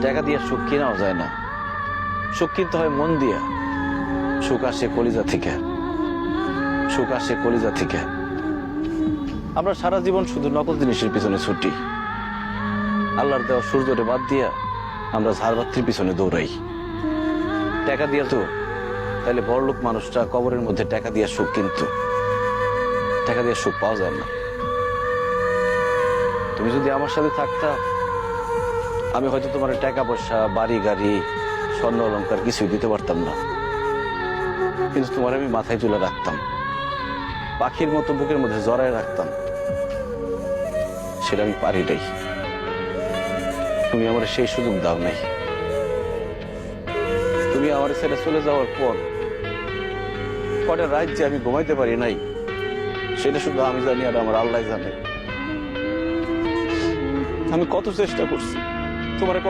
টাকা দিয়ে সুখ কেনাও যায় না, সুখ কিনতে হয় মন দিয়া। সুখ আসে কলিজা থেকে, সুখ আসে কলিজা থেকে। আমরা সারা জীবন শুধু নকল জিনিসের পিছনে ছুটি, আল্লাহর দেওয়া সূর্যরে বাদ দিয়া আমরা ঝাড়বাতির পিছনে দৌড়াই। টাকা দিয়া তো তাহলে বড়লোক মানুষটা কবরের মধ্যে টাকা দিয়া সুখ কিনতো, টাকা দিয়ে সুখ পাওয়া যায় না। তুমি যদি আমার সাথে থাকতা, আমি হয়তো তোমার টাকা পয়সা, বাড়ি গাড়ি, স্বর্ণ অলংকার কিছুই দিতে পারতাম না, কিন্তু তোমার আমি মাথায় তুলে রাখতাম, পাখির মতো বুকের মধ্যে জড়ায় রাখতাম। সেটা আমি পারি নাই, তুমি আমার সেই সুযোগ দাও নাই। তুমি আমার ছেড়ে চলে যাওয়ার পর কটা রাত যে আমি ঘুমাইতে পারি নাই, সেটা শুধু আমি জানি আর আমার আল্লাহ জানে। আমি কত চেষ্টা করছি, তোমার কত